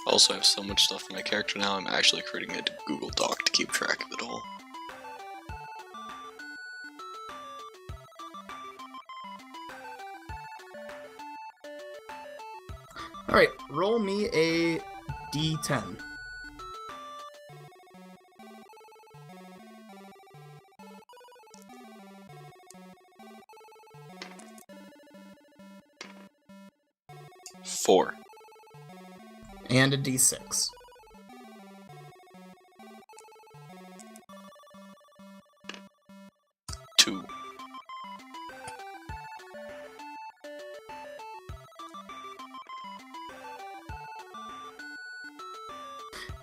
Also, I have so much stuff in my character now, I'm actually creating a Google Doc to keep track of it all. Alright, roll me a d10. Four. And a d6. Two.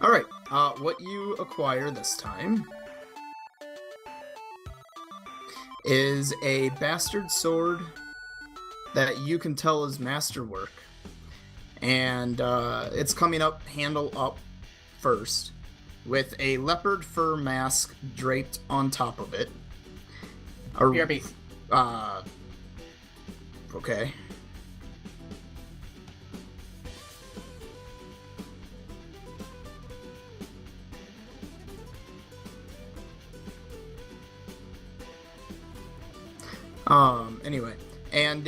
Alright, what you acquire this time is a bastard sword that you can tell is masterwork. And it's coming up, handle up first, with a leopard fur mask draped on top of it. BRB. Okay. Anyway, and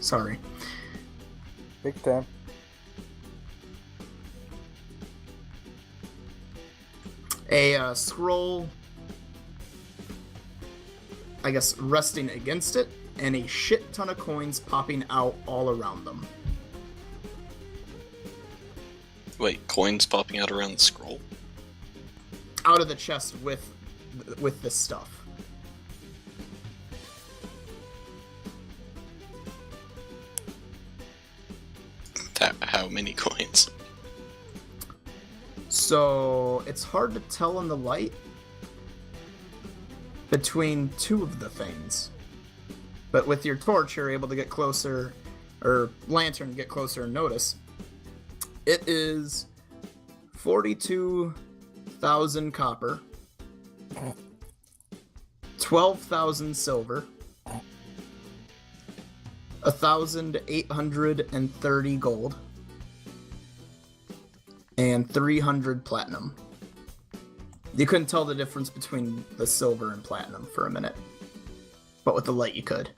sorry. Big time. A scroll, I guess, resting against it, and a shit ton of coins popping out all around them. Wait, coins popping out around the scroll? Out of the chest with this stuff. How many coins? So it's hard to tell in the light between two of the things. But with your torch, you're able to get closer, or lantern, get closer and notice. It is 42,000 copper, 12,000 silver, 1,830 gold, and 300 platinum. You couldn't tell the difference between the silver and platinum for a minute, but with the light you could.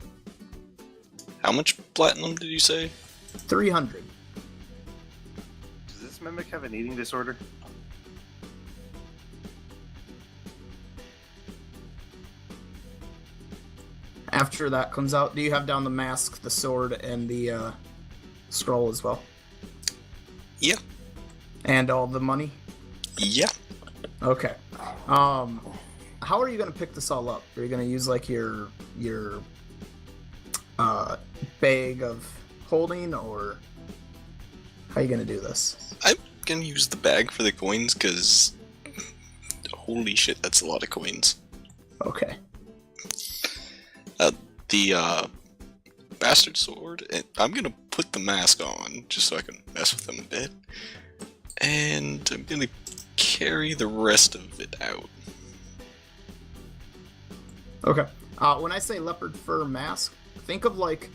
How much platinum did you say? 300. Does this mimic have an eating disorder? After that comes out, do you have down the mask, the sword, and the scroll as well? Yeah. And all the money? Yeah. Okay. How are you gonna pick this all up? Are you gonna use like your bag of holding, or how are you gonna do this? I'm gonna use the bag for the coins, because holy shit, that's a lot of coins. Okay. The bastard sword, and I'm gonna put the mask on just so I can mess with them a bit, and I'm gonna carry the rest of it out. Okay. When I say leopard fur mask, think of like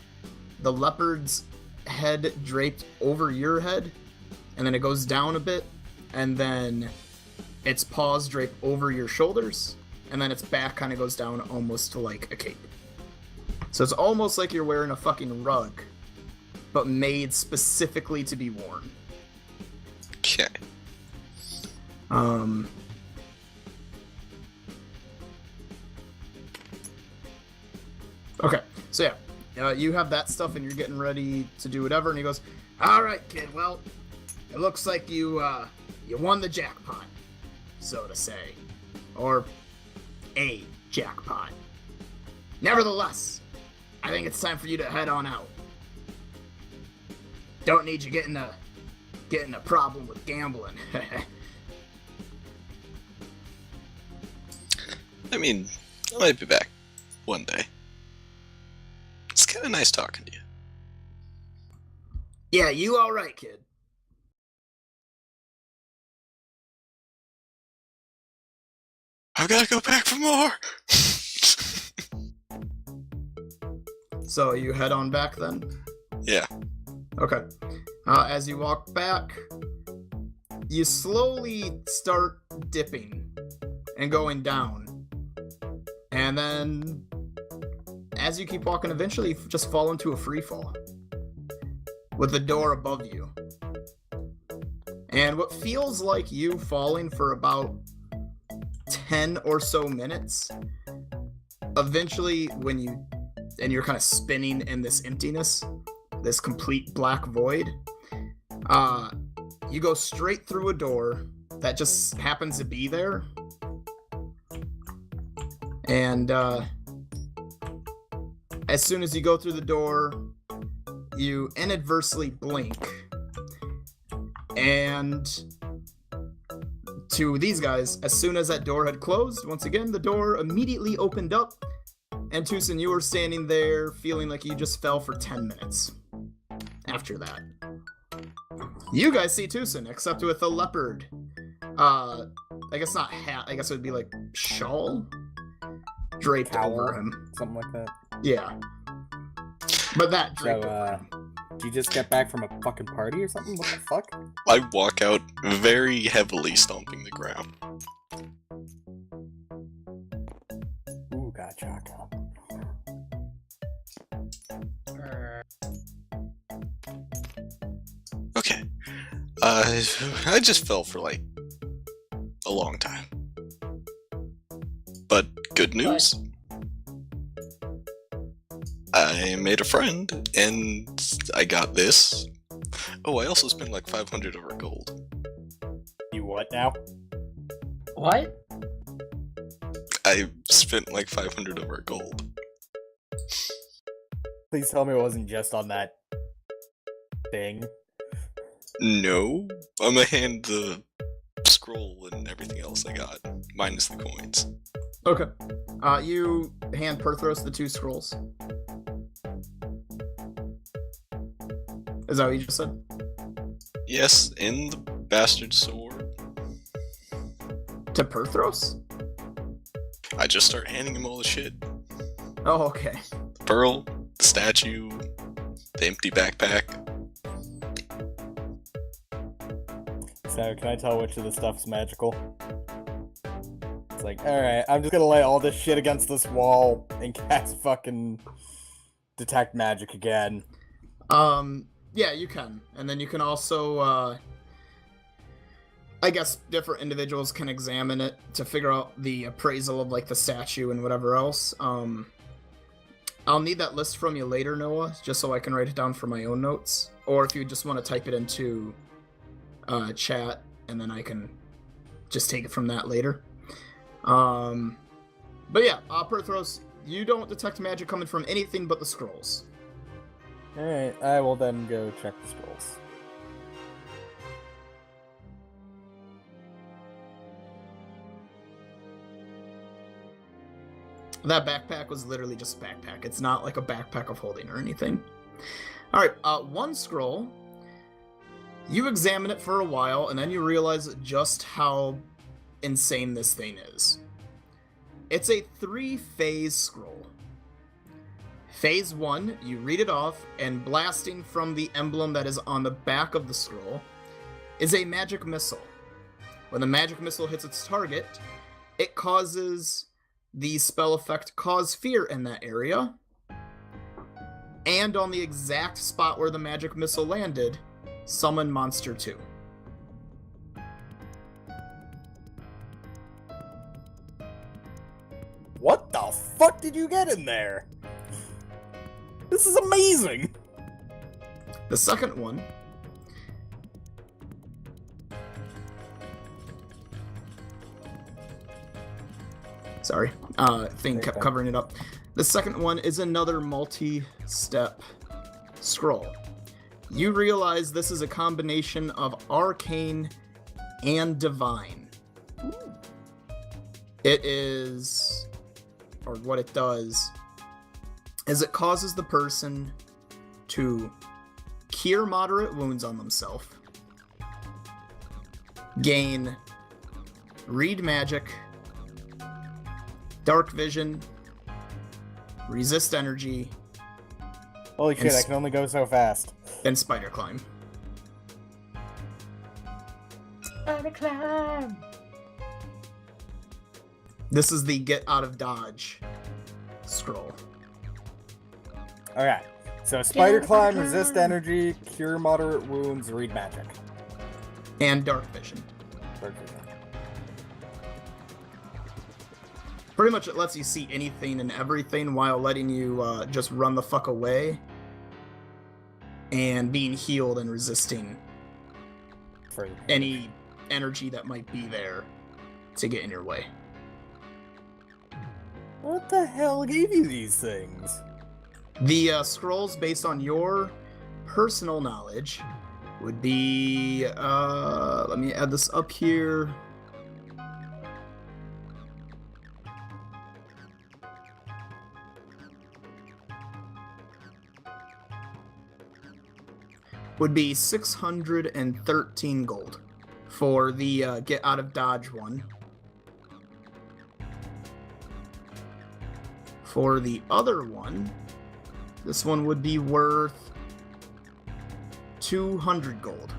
the leopard's head draped over your head, and then it goes down a bit, and then its paws drape over your shoulders, and then its back kind of goes down almost to like a cape. So it's almost like you're wearing a fucking rug, but made specifically to be worn. Okay. Okay, so yeah, you have that stuff and you're getting ready to do whatever, and he goes, "Alright, kid, well, it looks like you won the jackpot, so to say. Or a jackpot. Nevertheless, I think it's time for you to head on out. Don't need you getting a problem with gambling." I mean, I might be back one day. It's kind of nice talking to you. Yeah, you alright, kid. I've got to go back for more. So you head on back then? Yeah. Okay. As you walk back, you slowly start dipping and going down. And then, as you keep walking, eventually you just fall into a free fall with the door above you. And what feels like you falling for about 10 or so minutes, eventually when you're kind of spinning in this emptiness, this complete black void, you go straight through a door that just happens to be there. And as soon as you go through the door, you inadvertently blink. And to these guys, as soon as that door had closed, once again, the door immediately opened up. And Tucson, you were standing there feeling like you just fell for 10 minutes after that. You guys see Tucson, except with a leopard. I guess not hat, I guess it would be like shawl draped Cowl, over him. something like that. Yeah. But that draped So, over him. did you just get back from a fucking party or something? What the fuck? I walk out very heavily stomping the ground. Ooh, gotcha. Okay. I just fell for like a long time. But good news. I made a friend and I got this. Oh, I also spent like 500 over gold. You what now? What? I spent like 500 over gold. Please tell me it wasn't just on that thing. No, I'm gonna hand the scroll and everything else I got, minus the coins. Okay. You hand Perthros the 2 scrolls. Is that what you just said? Yes, and the bastard sword. To Perthros? I just start handing him all the shit. Oh, okay. The pearl, the statue, the empty backpack. So, can I tell which of the stuff's magical? It's like, alright, I'm just gonna lay all this shit against this wall and cast fucking detect magic again. Yeah, you can. And then you can also, I guess different individuals can examine it to figure out the appraisal of, like, the statue and whatever else. I'll need that list from you later, Noah, just so I can write it down for my own notes. Or if you just want to type it into chat, and then I can just take it from that later. But yeah, Perthros, you don't detect magic coming from anything but the scrolls. Alright, I will then go check the scrolls. That backpack was literally just a backpack. It's not like a backpack of holding or anything. Alright, 1 scroll. You examine it for a while, and then you realize just how insane this thing is. It's a 3-phase scroll. Phase 1, you read it off, and blasting from the emblem that is on the back of the scroll is a magic missile. When the magic missile hits its target, it causes the spell effect Cause Fear in that area, and on the exact spot where the magic missile landed, Summon Monster 2. What the fuck did you get in there? This is amazing! The second one thing kept covering it up. The second one is another multi-step scroll. You realize this is a combination of arcane and divine. It is, or what it does, is it causes the person to cure moderate wounds on themselves, gain read magic, Dark Vision, Resist Energy, Holy And shit, I s- can only go so fast. then Spider Climb. Spider climb. This is the Get Out of Dodge scroll. Okay. So Spider Yeah, Climb, Spider Resist Climb. Energy, Cure Moderate Wounds, Read Magic. And Dark Vision. Perfect. Pretty much it lets you see anything and everything while letting you just run the fuck away. And being healed and resisting For any energy that might be there to get in your way. What the hell gave you these things? The scrolls, based on your personal knowledge, would be, let me add this up here. Would be 613 gold for the Get Out of Dodge one. For the other one, this one would be worth 200 gold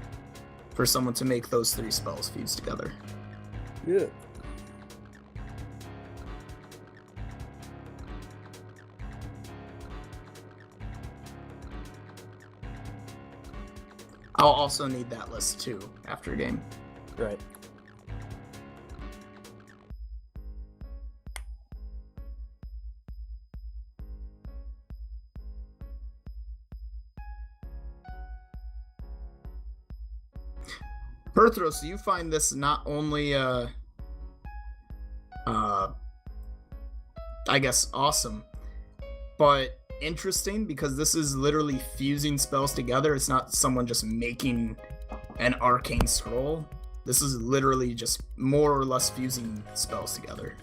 for someone to make those 3 spells fuse together. Yeah. I'll also need that list too after game. Right. Perthros, you find this not only I guess awesome, but interesting because this is literally fusing spells together. It's not someone just making an arcane scroll. This is literally just more or less fusing spells together.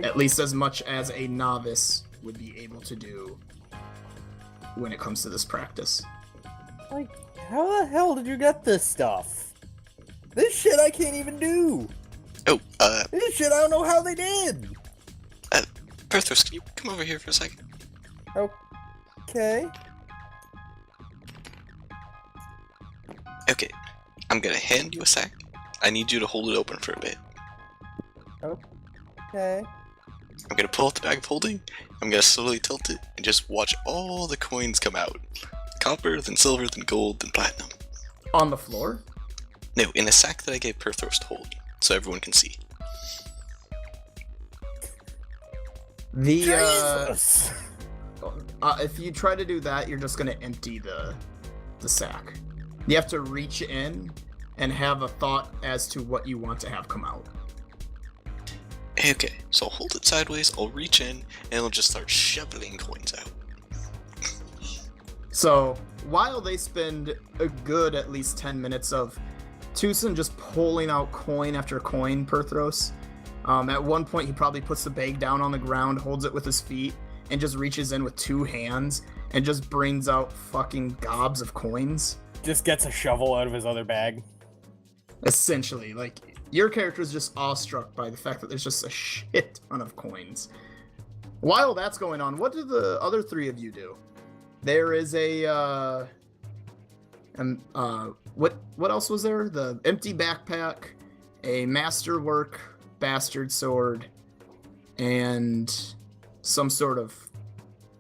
At least as much as a novice would be able to do when it comes to this practice. Like, how the hell did you get this stuff? This shit I can't even do! Oh, This shit I don't know how they did! Perthos, can you come over here for a second? Okay. Okay, I'm gonna hand you a sack. I need you to hold it open for a bit. Okay. I'm gonna pull out the bag of holding, I'm gonna slowly tilt it, and just watch all the coins come out. Copper, then silver, then gold, then platinum. On the floor? No, in a sack that I gave Perthos to hold, so everyone can see. The Jesus! if you try to do that, you're just gonna empty the sack. You have to reach in and have a thought as to what you want to have come out. Okay, so I'll hold it sideways, I'll reach in, and it'll just start shoveling coins out. So while they spend a good at least 10 minutes of Tucson just pulling out coin after coin, Perthros, at one point he probably puts the bag down on the ground, holds it with his feet, and just reaches in with 2 hands and just brings out fucking gobs of coins. Just gets a shovel out of his other bag. Essentially, like, your character is just awestruck by the fact that there's just a shit ton of coins. While that's going on, what do the other 3 of you do? There is a, what else was there? The empty backpack, a masterwork bastard sword, and some sort of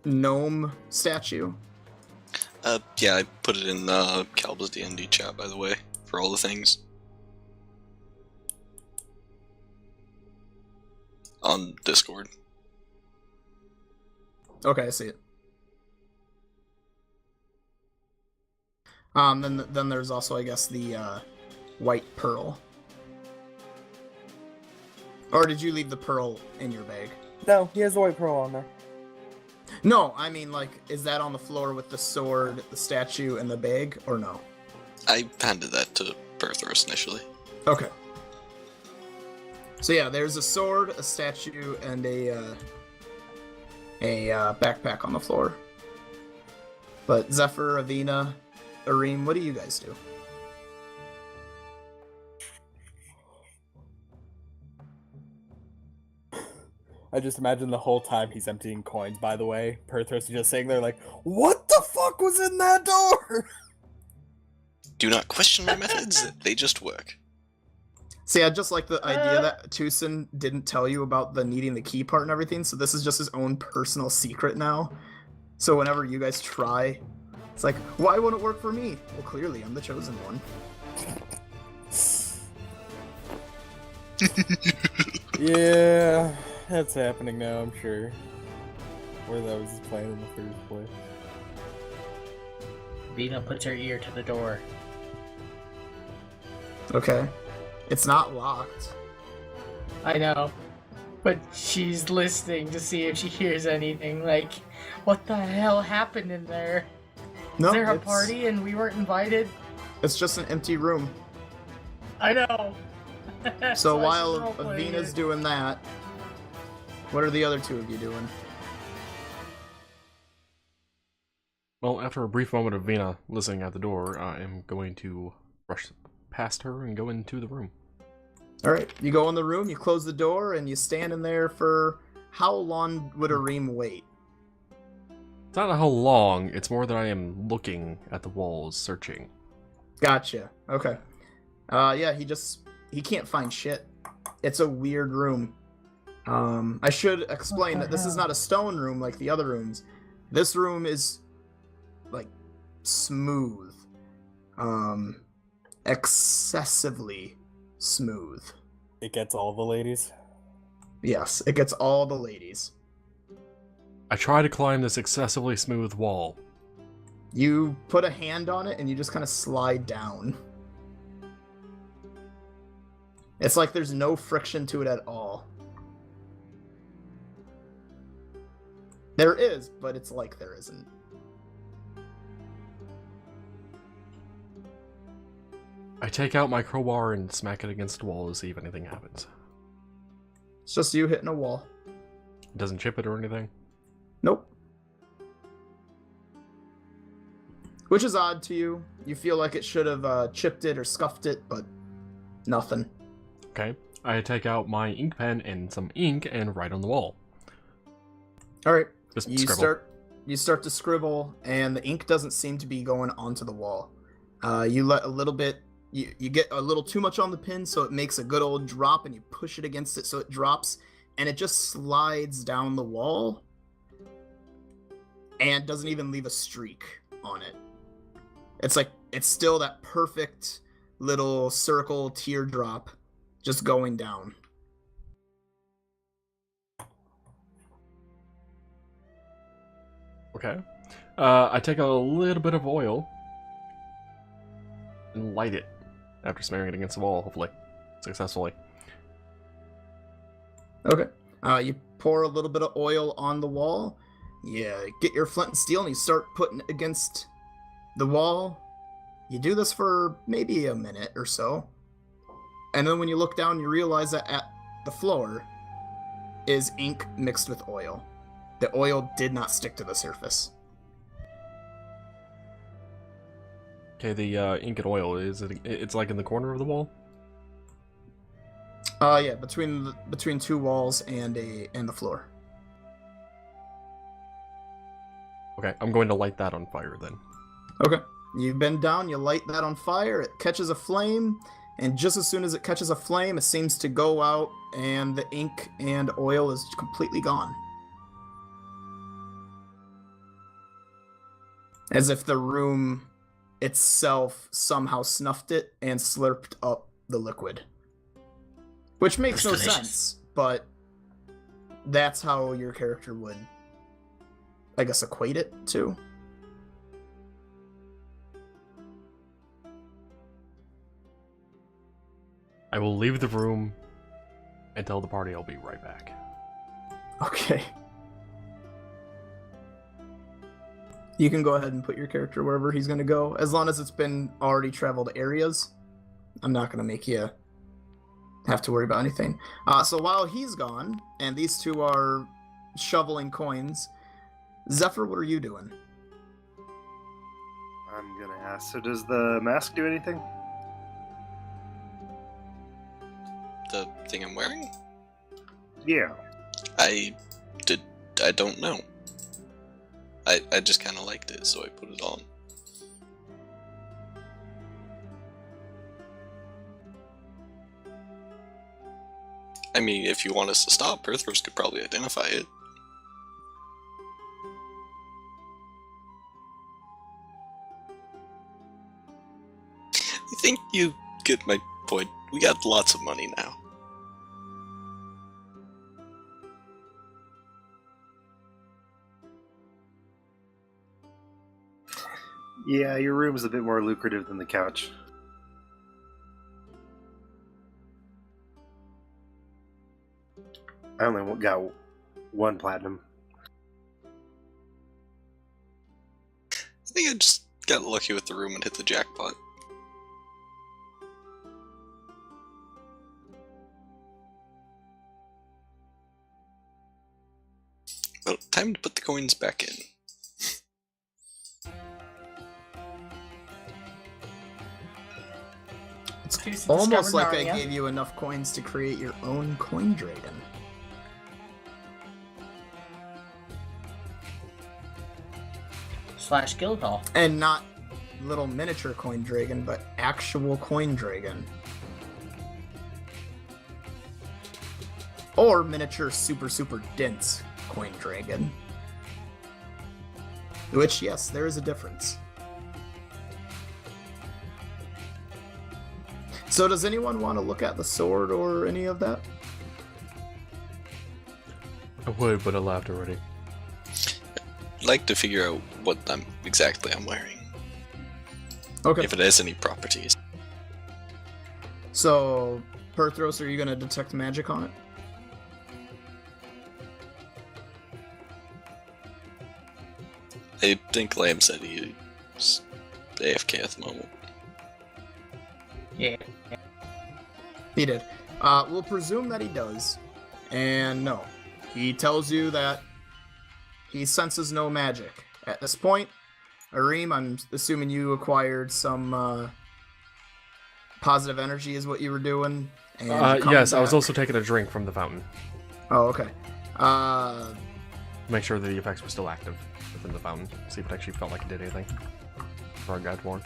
gnome statue. Yeah, I put it in Calba's D&D chat, by the way, for all the things. On Discord. Okay, I see it. Then there's also, I guess, the white pearl. Or did you leave the pearl in your bag? No, he has the white pearl on there. No, I mean, like, is that on the floor with the sword, the statue, and the bag, or no? I handed that to Perthros initially. Okay. So yeah, there's a sword, a statue, and a backpack on the floor. But Zephyr, Avina, Arim, what do you guys do? I just imagine the whole time he's emptying coins, by the way. Perthros is just sitting there like, what the fuck was in that door? Do not question my methods, they just work. See, I just like the idea that Tucson didn't tell you about the needing the key part and everything, so this is just his own personal secret now. So whenever you guys try, it's like, why won't it work for me? Well, clearly, I'm the chosen one. Yeah, that's happening now, I'm sure. Where that was his plan in the first place. Vina puts her ear to the door. Okay. It's not locked. I know. But she's listening to see if she hears anything. Like, what the hell happened in there? No, Is there a party and we weren't invited? It's just an empty room. I know. So I while should roleplay Avina's it. doing that, what are the other two of you doing? Well, after a brief moment of Vina listening at the door, I am going to rush past her and go into the room. Alright, you go in the room, you close the door, and you stand in there for... How long would a ream wait? It's not how long, it's more that I am looking at the walls, searching. Gotcha. Okay. Yeah, he can't find shit. It's a weird room. I should explain that this is not a stone room like the other rooms. This room is, like, smooth. Excessively smooth. It gets all the ladies. Yes, it gets all the ladies. I try to climb this excessively smooth wall. You put a hand on it and you just kind of slide down. It's like there's no friction to it at all. There is, but it's like there isn't. I take out my crowbar and smack it against the wall to see if anything happens. It's just you hitting a wall. It doesn't chip it or anything? Nope. Which is odd to you. You feel like it should have chipped it or scuffed it, but nothing. Okay. I take out my ink pen and some ink and write on the wall. Alright. Just You scribble. start to scribble, and the ink doesn't seem to be going onto the wall. You let a little bit... You get a little too much on the pin, so it makes a good old drop, and you push it against it so it drops, and it just slides down the wall, and doesn't even leave a streak on it. It's like, it's still that perfect little circle teardrop just going down. Okay. I take a little bit of oil and light it after smearing it against the wall, hopefully. Successfully. Okay. You pour a little bit of oil on the wall. Yeah, get your flint and steel and you start putting it against the wall. You do this for maybe a minute or so. And then when you look down, you realize that at the floor is ink mixed with oil. The oil did not stick to the surface. Okay, the ink and oil, it's like in the corner of the wall? Yeah, between two walls and the floor. Okay, I'm going to light that on fire then. Okay. You bend down, you light that on fire, it catches a flame, and just as soon as it catches a flame, it seems to go out, and the ink and oil is completely gone. As if the room itself somehow snuffed it and slurped up the liquid. Which makes no Delicious. sense, but that's how your character would, I guess, equate it to. I will leave the room and tell the party I'll be right back. Okay. You can go ahead and put your character wherever he's going to go, as long as it's been already traveled areas. I'm not going to make you have to worry about anything. So while he's gone, and these two are shoveling coins, Zephyr, what are you doing? I'm gonna ask. So does the mask do anything? The thing I'm wearing? Yeah. I don't know. I just kind of liked it, so I put it on. I mean, if you want us to stop, Perthros could probably identify it. I think you get my point. We got lots of money now. Yeah, your room's a bit more lucrative than the couch. I only got 1 platinum. I think I just got lucky with the room and hit the jackpot. Well, time to put the coins back in. It's almost like I gave you enough coins to create your own coin dragon. / guild hall. And not little miniature coin dragon, but actual coin dragon. Or miniature super dense coin dragon. Which, yes, there is a difference. So does anyone want to look at the sword or any of that? I would, but I laughed already. I'd like to figure out what exactly I'm wearing. Okay. If it has any properties. So, Perthros, are you going to detect magic on it? I think Lamb said he's AFK at the moment. Yeah. He did. We'll presume that he does. And no. He tells you that he senses no magic. At this point, Arim, I'm assuming you acquired some positive energy is what you were doing. And Yes, I was also taking a drink from the fountain. Oh, okay. Make sure that the effects were still active within the fountain. See if it actually felt like it did anything. For our guide warn.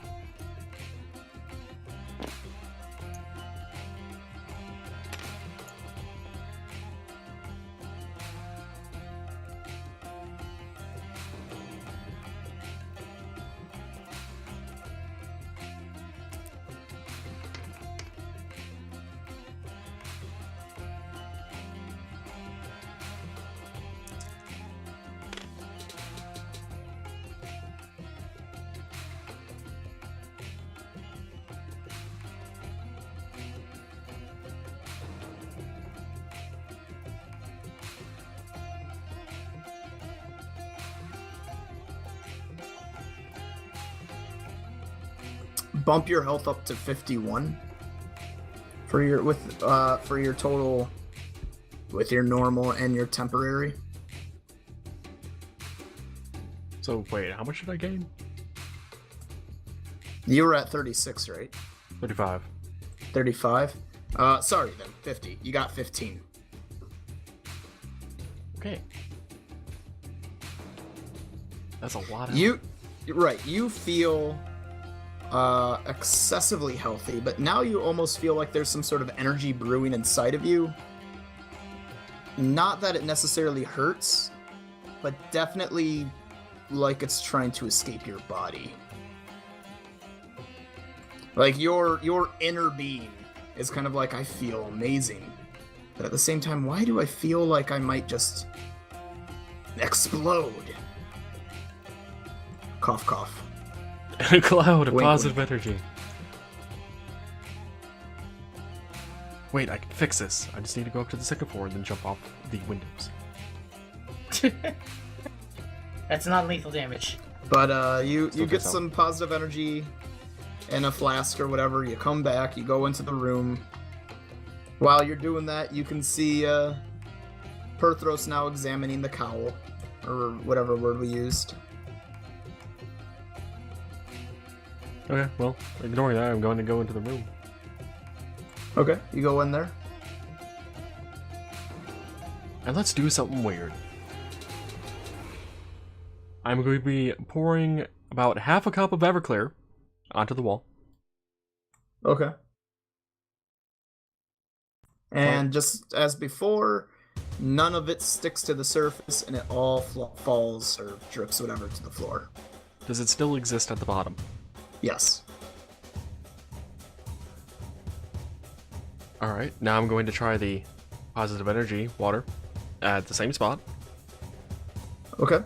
Bump your health up to 51 for your for your total with your normal and your temporary. So wait, how much did I gain? You were at 36, right? 35. 35. Sorry then, 50. You got 15. Okay. That's a lot of You feel excessively healthy, but now you almost feel like there's some sort of energy brewing inside of you. Not that it necessarily hurts, but definitely like it's trying to escape your body. Like your inner being is kind of like, I feel amazing. But at the same time, why do I feel like I might just explode? Cough, cough. a cloud of Wink, positive wink. energy. Wait, I can fix this. I just need to go up to the second floor and then jump off the windows. That's not lethal damage. But you Still get gets out. some positive energy in a flask or whatever. You come back, you go into the room. While you're doing that, you can see Perthros now examining the cowl, or whatever word we used. Okay, well, ignoring that, I'm going to go into the room. Okay, you go in there. And let's do something weird. I'm going to be pouring about half a cup of Everclear onto the wall. Okay. And just as before, none of it sticks to the surface, and it all falls or drips, whatever, to the floor. Does it still exist at the bottom? Yes. Alright, now I'm going to try the positive energy water at the same spot. Okay.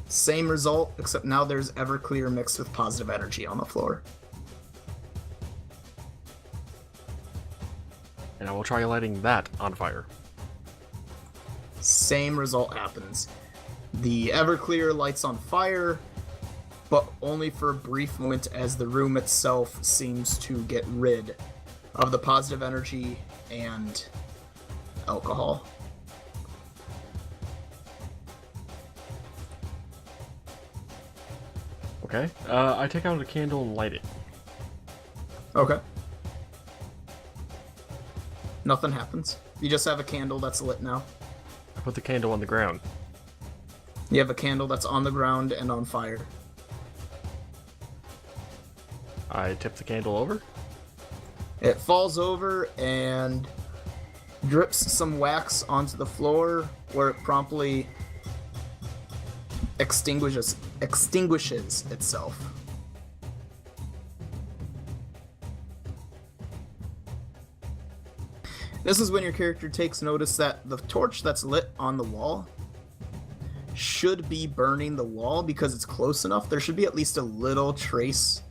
Same result, except now there's Everclear mixed with positive energy on the floor. And I will try lighting that on fire. Same result happens. The Everclear lights on fire, but only for a brief moment as the room itself seems to get rid of the positive energy and alcohol. Okay, I take out a candle and light it. Okay. Nothing happens. You just have a candle that's lit now. I put the candle on the ground. You have a candle that's on the ground and on fire. I tip the candle over. It falls over and drips some wax onto the floor, where it promptly extinguishes itself. This is when your character takes notice that the torch that's lit on the wall should be burning the wall because it's close enough. There should be at least a little trace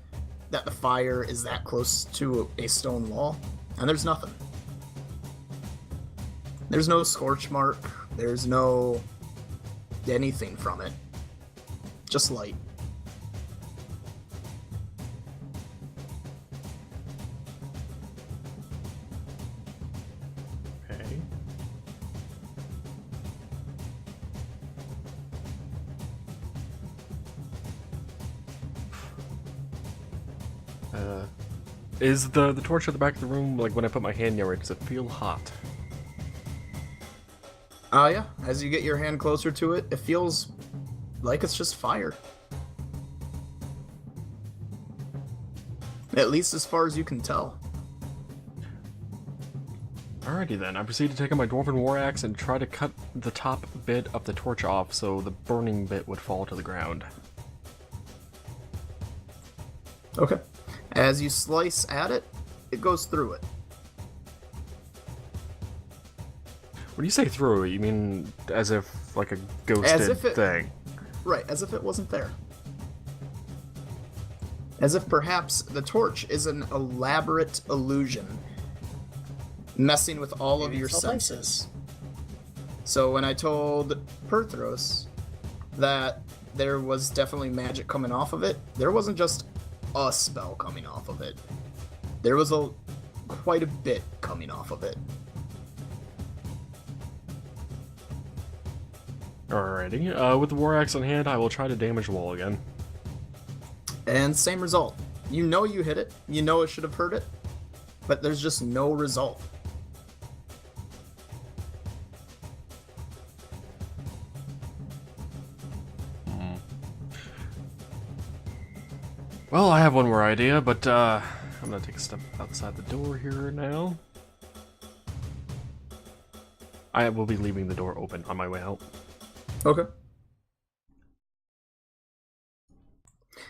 that the fire is that close to a stone wall, and there's nothing. There's no scorch mark, there's no anything from it. Just light. Okay. Is the torch at the back of the room, like when I put my hand near it, does it feel hot? Yeah, as you get your hand closer to it, it feels like it's just fire. At least as far as you can tell. Alrighty then, I proceed to take out my Dwarven War Axe and try to cut the top bit of the torch off so the burning bit would fall to the ground. Okay. As you slice at it, it goes through it. When you say through, you mean as if like a ghosted thing? Right, as if it wasn't there. As if perhaps the torch is an elaborate illusion, messing with all of your senses. So when I told Perthros that there was definitely magic coming off of it, there wasn't just a spell coming off of it. There was quite a bit coming off of it. Alrighty, with the War Axe on hand, I will try to damage the wall again. And same result. You know you hit it, you know it should have hurt it, but there's just no result. Well, I have one more idea, but I'm gonna take a step outside the door here now. I will be leaving the door open on my way out. Okay.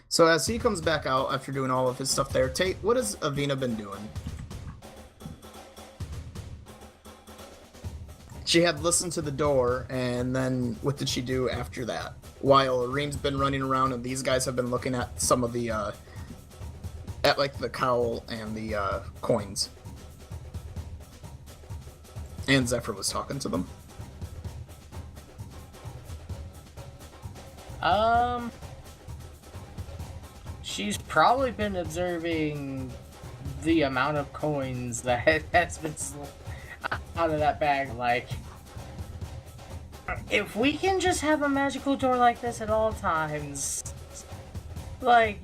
So as he comes back out after doing all of his stuff there, Tate, what has Avina been doing? She had listened to the door, and then what did she do after that? While Reem's been running around and these guys have been looking at some of the, at like the cowl and the coins. And Zephyr was talking to them. She's probably been observing the amount of coins that has been out of that bag. Like, if we can just have a magical door like this at all times, like,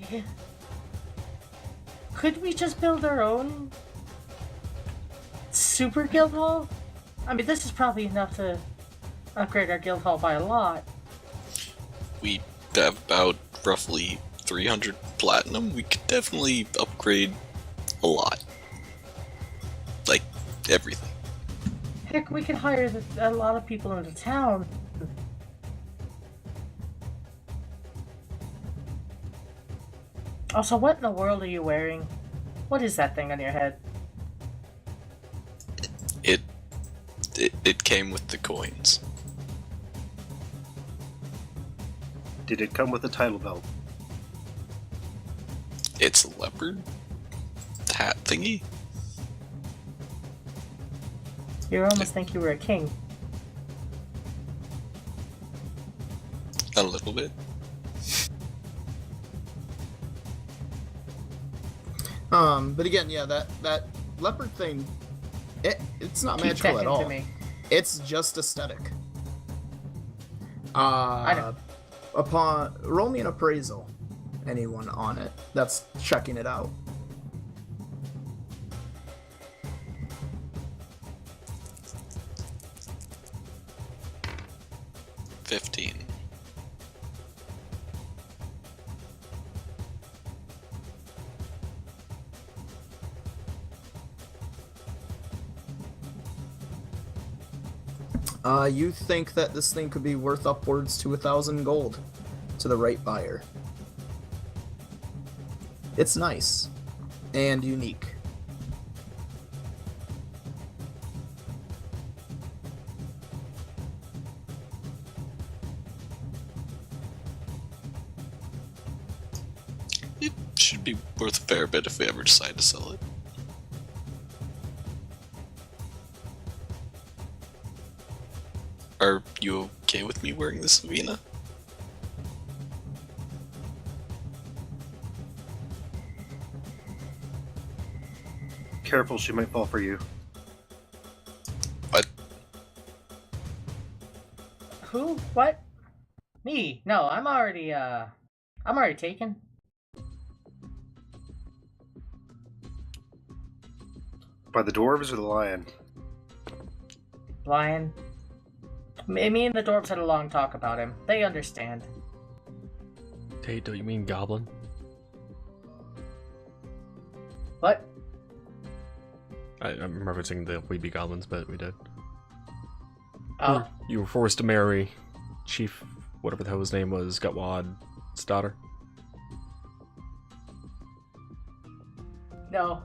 could we just build our own super guild hall? I mean, this is probably enough to upgrade our guild hall by a lot. We have about roughly 300 platinum. We could definitely upgrade a lot. Like, everything. Heck, we could hire a lot of people into town. Also, what in the world are you wearing? What is that thing on your head? It came with the coins. Did it come with a title belt? It's a leopard hat thingy. You almost think you were a king. A little bit. But again, yeah, that leopard thing, it's not Keep magical at checking all. to me. It's just aesthetic. I know. Roll me an appraisal. Anyone on it that's checking it out. $15. You think that this thing could be worth upwards to 1,000 gold to the right buyer. It's nice and unique. It should be worth a fair bit if we ever decide to sell it. Are you okay with me wearing this, Savina? Careful, she might fall for you. What? Who? What? Me? No, I'm already taken. By the dwarves or the lion? Lion. Me and the dwarves had a long talk about him. They understand. Tate, don't you mean goblin? What? I'm referencing the We Be Goblins, but we did. Oh. You were forced to marry Chief, whatever the hell his name was, Gutwad's daughter. No.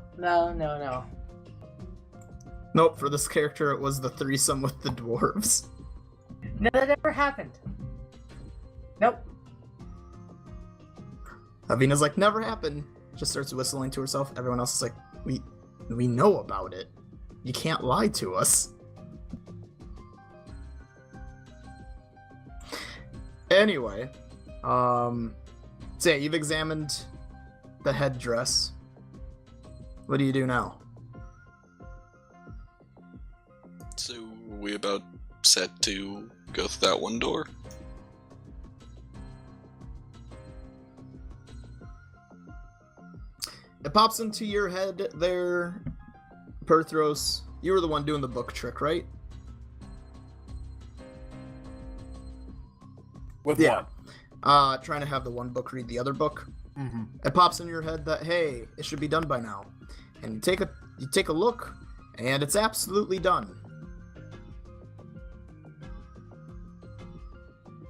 Nope, for this character it was the threesome with the dwarves. No, that never happened. Nope. Avina's like, never happened. Just starts whistling to herself. Everyone else is like, we know about it. You can't lie to us. Anyway, so yeah, you've examined the headdress. What do you do now? So, are we about set to go through that one door? It pops into your head there, Perthros. You were the one doing the book trick, right? With Yeah. what? Trying to have the one book read the other book. Mm-hmm. It pops in your head that, hey, it should be done by now. And you take a look, and it's absolutely done.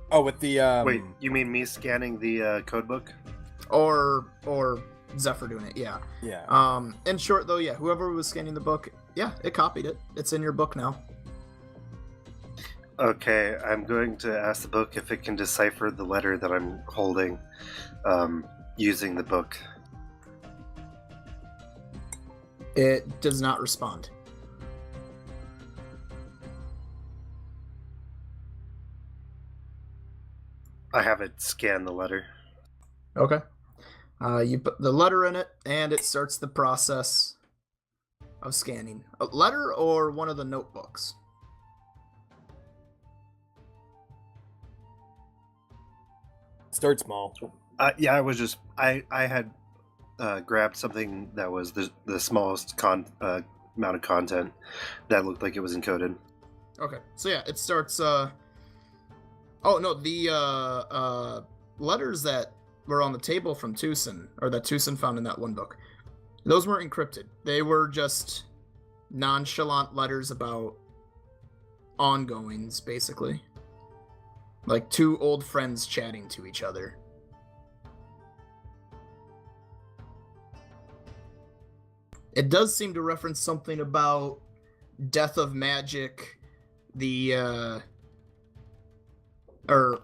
Oh, with the Wait, you mean me scanning the code book? Or Zephyr doing it, yeah. Yeah. In short though, yeah, whoever was scanning the book, yeah, it copied it. It's in your book now. Okay, I'm going to ask the book if it can decipher the letter that I'm holding using the book. It does not respond. I have it scan the letter. Okay. You put the letter in it, and it starts the process of scanning. A letter or one of the notebooks? Start small. Yeah, I had grabbed something that was the smallest amount of content that looked like it was encoded. Okay, so yeah, it starts Oh no, the letters that were on the table from Tucson, or that Tucson found in that one book, those weren't encrypted. They were just nonchalant letters about ongoings, basically. Like two old friends chatting to each other. It does seem to reference something about death of magic, the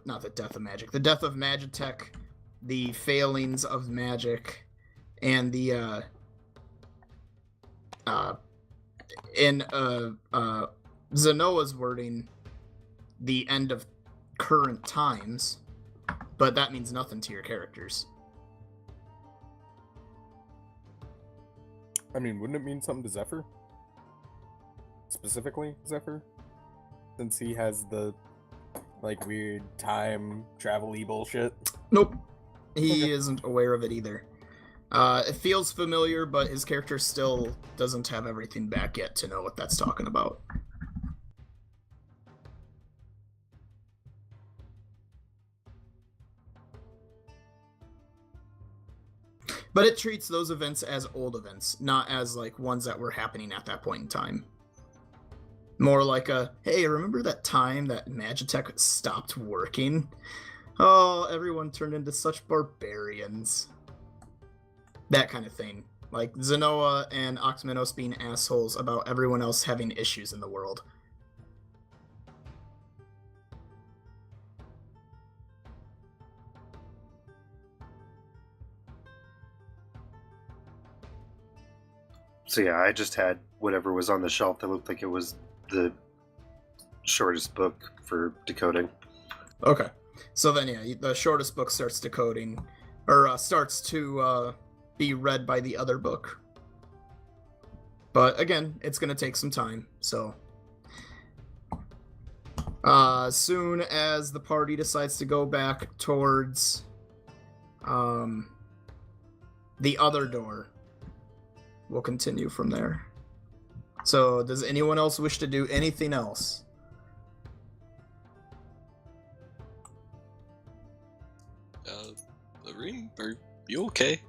not the death of magic, the death of Magitech, the failings of magic, and the in Zenoa's wording, the end of current times, but that means nothing to your characters. I mean, wouldn't it mean something to Zephyr? Specifically, Zephyr? Since he has the, like, weird time travel-y bullshit? Nope. He isn't aware of it either. It feels familiar, but his character still doesn't have everything back yet to know what that's talking about. But it treats those events as old events, not as, like, ones that were happening at that point in time. More like a, hey, remember that time that Magitech stopped working? Oh, everyone turned into such barbarians. That kind of thing. Like Zenoa and Oxmenos being assholes about everyone else having issues in the world. So yeah, I just had whatever was on the shelf that looked like it was the shortest book for decoding. Okay. So then, yeah, the shortest book starts decoding, or starts to be read by the other book. But again, it's going to take some time, so... as soon as the party decides to go back towards the other door, we'll continue from there. So, does anyone else wish to do anything else? Lorene, are you okay?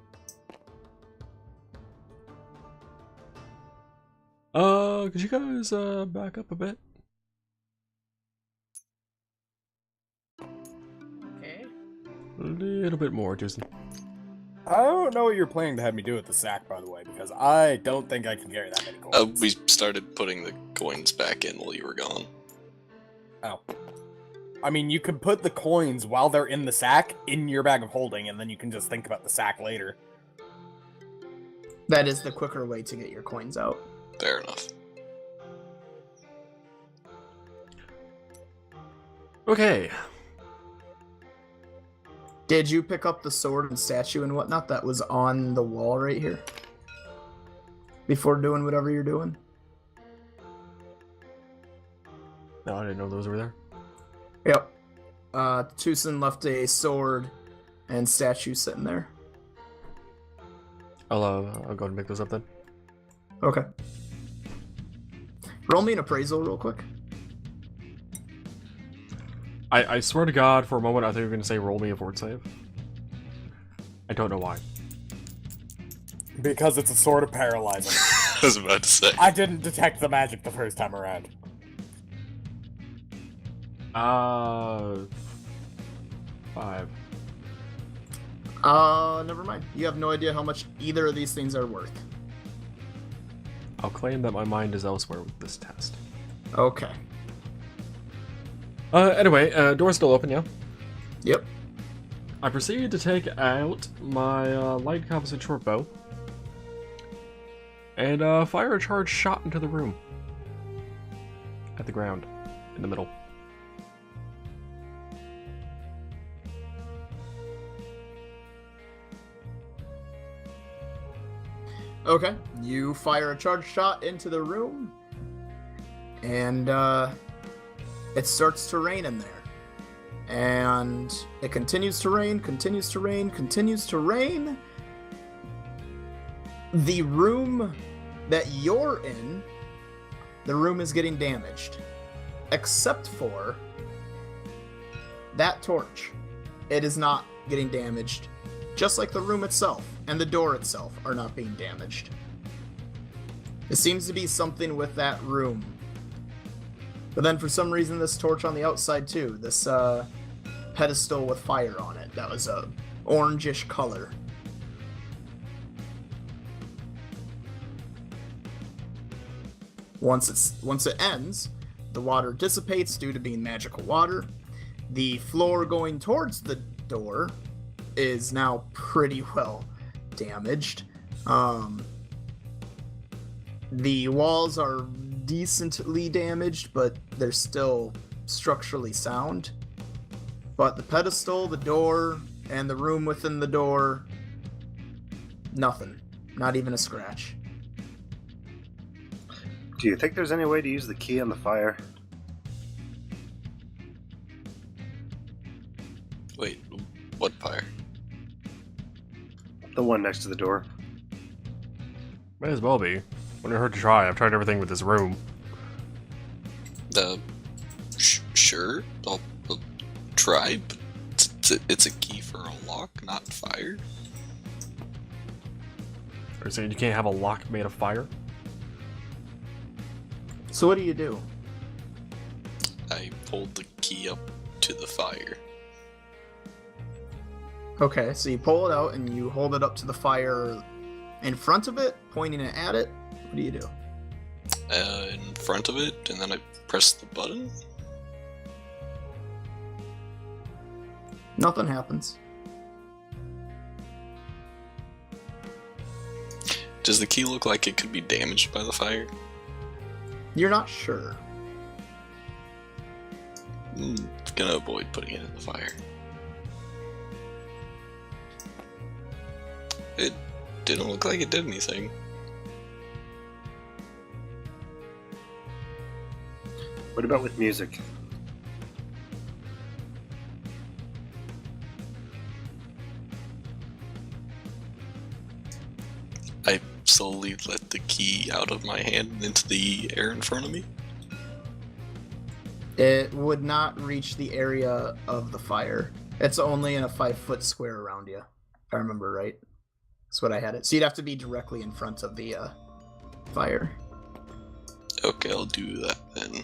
Could you guys back up a bit? Okay. A little bit more, Jason. I don't know what you're planning to have me do with the sack, by the way, because I don't think I can carry that many coins. We started putting the coins back in while you were gone. Oh. I mean, you could put the coins while they're in the sack in your bag of holding, and then you can just think about the sack later. That is the quicker way to get your coins out. Fair enough. Okay. Did you pick up the sword and statue and whatnot that was on the wall right here? Before doing whatever you're doing? No, I didn't know those were there. Yep. Tucson left a sword and statue sitting there. I'll go ahead and make those up then. Okay. Roll me an appraisal real quick. I swear to God, for a moment I thought you were going to say roll me a fort save. I don't know why. Because it's a sword of paralyzing. I was about to say. I didn't detect the magic the first time around. 5. Never mind. You have no idea how much either of these things are worth. I'll claim that my mind is elsewhere with this test. Okay. Anyway, door's still open, yeah? Yep. I proceeded to take out my light composite short bow and fire a charged shot into the room. At the ground, in the middle. Okay. You fire a charged shot into the room, and it starts to rain in there. And it continues to rain, continues to rain, continues to rain. The room that you're in, the room is getting damaged. Except for that torch, it is not getting damaged, just like the room itself and the door itself are not being damaged. It seems to be something with that room. But then for some reason this torch on the outside too, this pedestal with fire on it, that was a orangish color. Once it ends, the water dissipates due to being magical water. The floor going towards the door is now pretty well damaged. The walls are decently damaged, but they're still structurally sound. But the pedestal, the door, and the room within the door, nothing. Not even a scratch. Do you think there's any way to use the key on the fire? Wait, what fire? The one next to the door. May as well be. Wouldn't hurt to try. I've tried everything with this room. Sure, I'll try, but it's a key for a lock, not fire. Are you saying you can't have a lock made of fire? So what do you do? I pulled the key up to the fire. Okay, so you pull it out and you hold it up to the fire in front of it, pointing it at it. What do you do? In front of it, and then I press the button. Nothing happens. Does the key look like it could be damaged by the fire? You're not sure. Gonna avoid putting it in the fire. It didn't look like it did anything. What about with music? I slowly let the key out of my hand and into the air in front of me. It would not reach the area of the fire. It's only in a 5-foot square around you, if I remember right. That's what I had it. So you'd have to be directly in front of the fire. Okay, I'll do that then.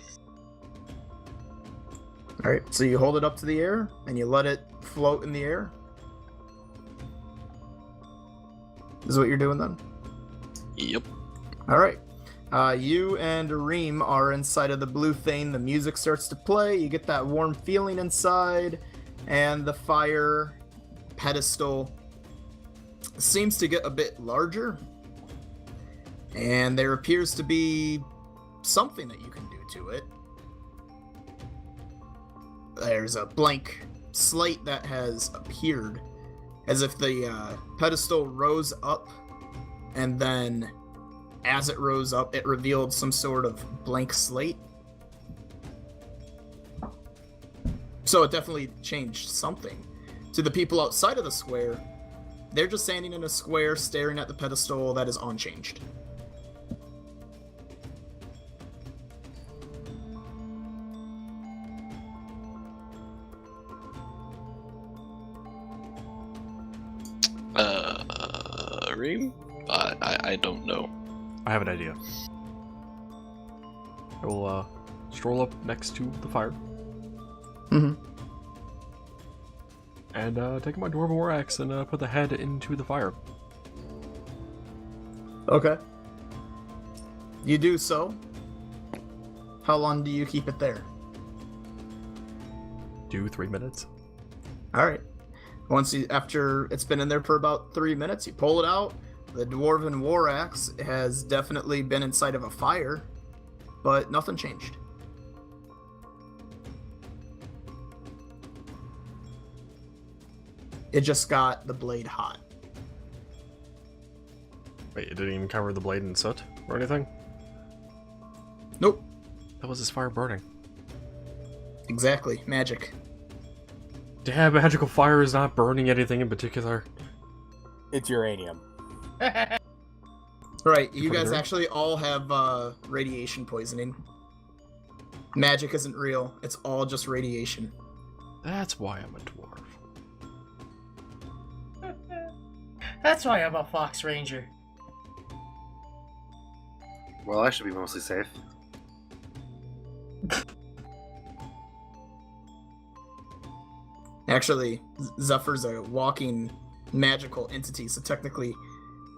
Alright, so you hold it up to the air, and you let it float in the air. This is what you're doing then? Yep. Alright. You and Reem are inside of the blue thing. The music starts to play. You get that warm feeling inside. And the fire pedestal seems to get a bit larger. And there appears to be something that you can do to it. There's a blank slate that has appeared, as if the pedestal rose up, and then as it rose up, it revealed some sort of blank slate. So it definitely changed something. To the people outside of the square, they're just standing in a square staring at the pedestal that is unchanged. Reem? I don't know. I have an idea. I will stroll up next to the fire. Mm-hmm. And take my Dwarven War Axe and put the head into the fire. Okay. You do so. How long do you keep it there? 2-3 minutes. Alright. After it's been in there for about 3 minutes, you pull it out. The Dwarven War Axe has definitely been inside of a fire, but nothing changed. It just got the blade hot. Wait, it didn't even cover the blade in soot or anything? Nope. That was his fire burning. Exactly. Magic. Damn, magical fire is not burning anything in particular. It's uranium. Right, you guys Further? actually all have radiation poisoning. Magic isn't real. It's all just radiation. That's why I'm a dwarf. That's why I'm a fox ranger. Well, I should be mostly safe. Actually, Zephyr's a walking magical entity, so technically,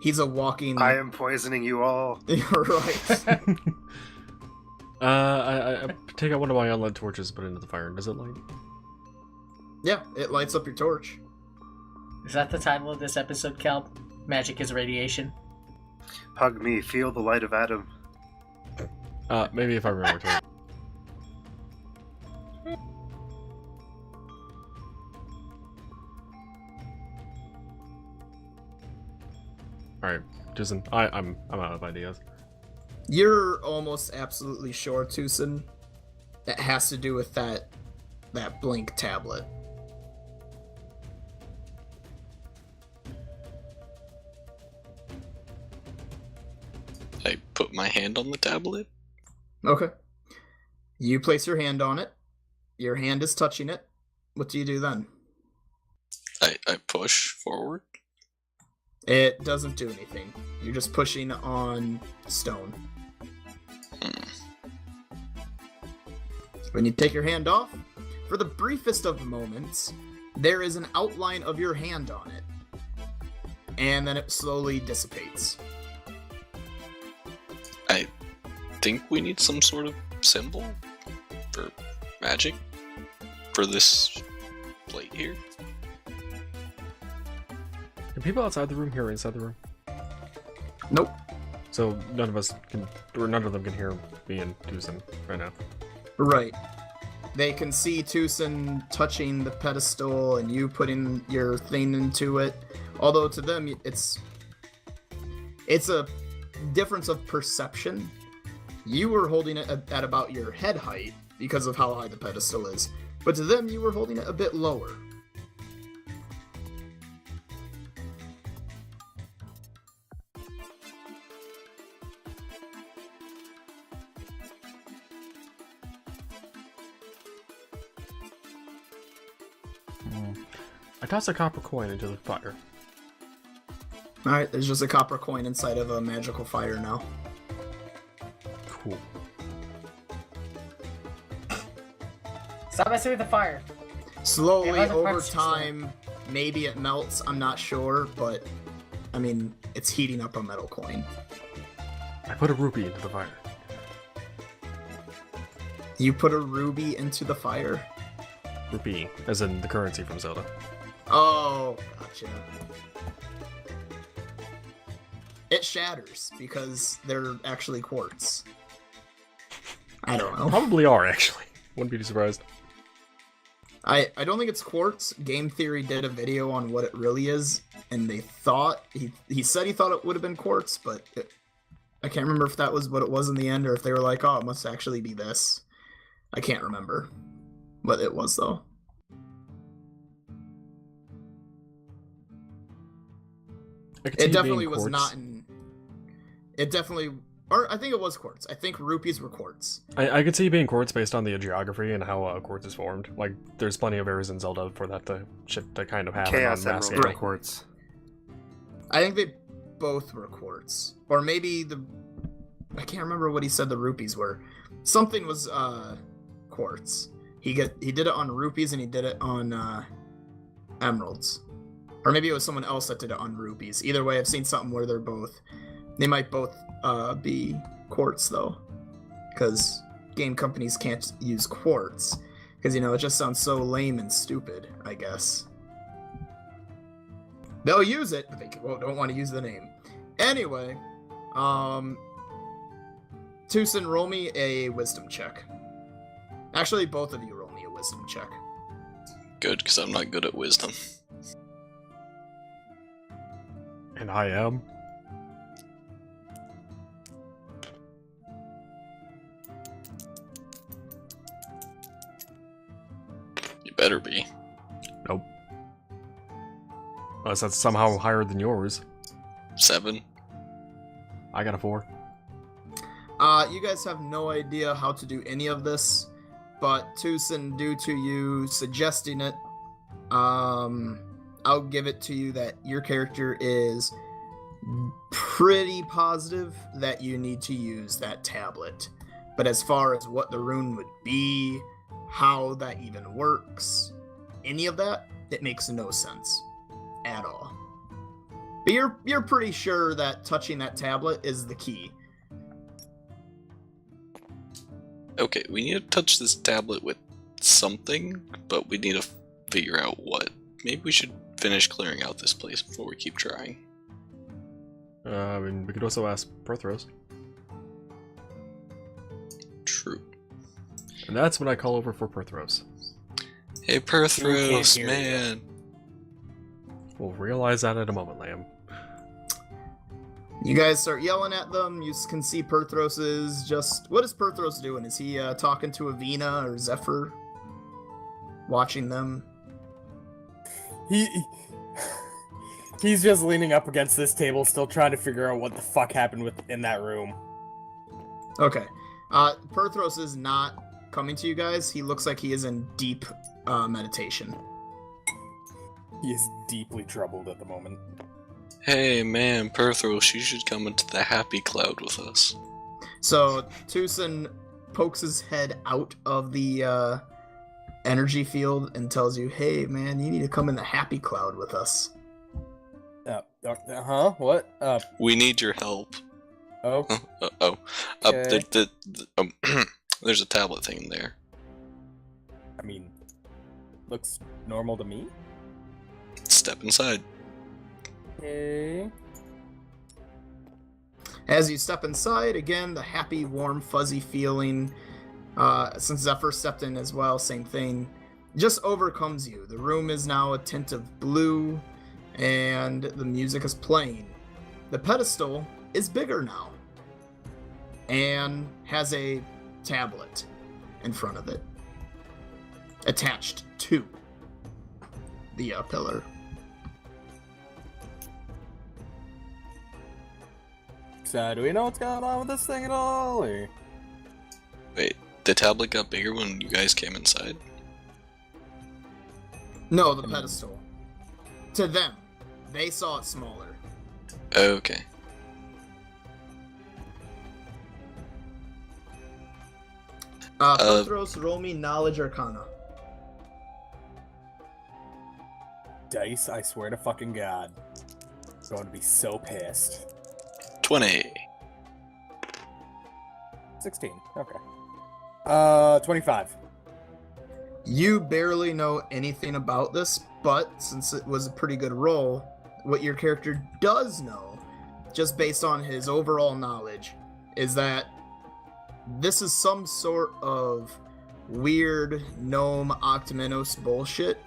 he's a walking. I am poisoning you all. You're right. I take out one of my unlit torches, put it into the fire, and does it light? Yeah, it lights up your torch. Is that the title of this episode, Kelp? Magic is radiation. Hug me, feel the light of Adam. Maybe if I remember to. Alright, Jason, I'm out of ideas. You're almost absolutely sure, Tucson, that has to do with that blink tablet. I put my hand on the tablet. Okay. You place your hand on it. Your hand is touching it. What do you do then? I push forward. It doesn't do anything. You're just pushing on stone. When you take your hand off, for the briefest of moments, there is an outline of your hand on it. And then it slowly dissipates. I think we need some sort of symbol for magic for this plate here. Can people outside the room hear inside the room? Nope. So none of them can hear me and Tucson right now. Right. They can see Tucson touching the pedestal and you putting your thing into it. Although to them, it's a difference of perception. You were holding it at about your head height because of how high the pedestal is. But to them, you were holding it a bit lower. I toss a copper coin into the fire. Alright, there's just a copper coin inside of a magical fire now. Cool. Stop messing with the fire. Slowly, It has a over punch time, maybe it melts, I'm not sure, but, I mean, it's heating up a metal coin. I put a rupee into the fire. You put a ruby into the fire? Rupee, as in the currency from Zelda. Oh, gotcha. It shatters, because they're actually quartz. I don't know. Probably are, actually. Wouldn't be too surprised. I don't think it's quartz. Game Theory did a video on what it really is, and they thought, he said he thought it would have been quartz, but I can't remember if that was what it was in the end, or if they were like, oh, it must actually be this. I can't remember what it was, though. It definitely was not in... It definitely... Or I think it was quartz. I think rupees were quartz. I could see being quartz based on the geography and how quartz is formed. Like, there's plenty of areas in Zelda for that shit to kind of happen Chaos on mass Emerald scale. quartz. I think they both were quartz. Or maybe I can't remember what he said the rupees were. Something was quartz. He did it on rupees and he did it on emeralds. Or maybe it was someone else that did it on rupees. Either way, I've seen something where they might both be quartz though. Because game companies can't use quartz. Because, it just sounds so lame and stupid, I guess. They'll use it, but they don't want to use the name. Anyway, Tucson, roll me a wisdom check. Actually, both of you roll me a wisdom check. Good, because I'm not good at wisdom. And I am. You better be. Nope. Unless that's somehow higher than yours. 7. I got a 4. You guys have no idea how to do any of this. but Tucson, due to you suggesting it, I'll give it to you that your character is pretty positive that you need to use that tablet. But as far as what the rune would be, how that even works, any of that, it makes no sense at all. But you're pretty sure that touching that tablet is the key. Okay, we need to touch this tablet with something, but we need to figure out what. Maybe we should finish clearing out this place before we keep trying. I mean, we could also ask Perthros. True. And that's when I call over for Perthros. Hey, Perthros, man. We'll realize that in a moment, Lamb. You guys start yelling at them. You can see Perthros is just... What is Perthros doing? Is he talking to Avina or Zephyr? Watching them? He's just leaning up against this table, still trying to figure out what the fuck happened in that room. Okay. Perthros is not coming to you guys. He looks like he is in deep meditation. He is deeply troubled at the moment. Hey man, Perthros, you should come into the happy cloud with us. So Tucson pokes his head out of the energy field and tells you, hey man, you need to come in the happy cloud with us. What? We need your help. Oh. Okay. There's a tablet thing in there. I mean, looks normal to me. Step inside. Okay. As you step inside, again, the happy, warm, fuzzy feeling, since Zephyr stepped in as well, same thing, just overcomes you. The room is now a tint of blue, and the music is playing. The pedestal is bigger now, and has a tablet in front of it, attached to the pillar. So, do we know what's going on with this thing at all, or? Wait, the tablet got bigger when you guys came inside? No, the pedestal. To them. They saw it smaller. Okay. Perthros, roll me Knowledge Arcana. Dice, I swear to fucking God. I'm going to be so pissed. 20. 16, okay. 25. You barely know anything about this, but since it was a pretty good roll, what your character does know, just based on his overall knowledge, is that this is some sort of weird gnome Octomenos bullshit,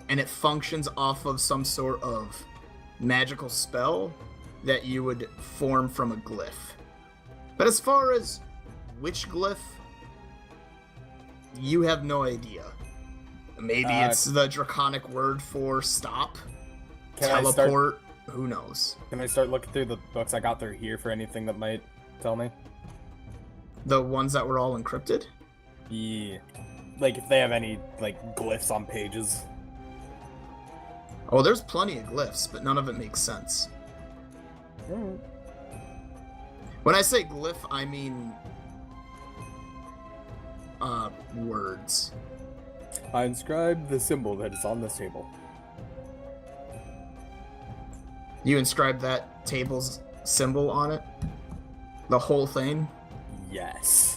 and it functions off of some sort of magical spell that you would form from a glyph. But as far as which glyph, you have no idea. Maybe it's the draconic word for stop, teleport, who knows. Can I start looking through the books I got through here for anything that might tell me? The ones that were all encrypted? Yeah. Like, if they have any, like, glyphs on pages. Oh, there's plenty of glyphs, but none of it makes sense. When I say glyph, I mean words. I inscribe the symbol that is on this table. You inscribe that table's symbol on it? The whole thing? Yes.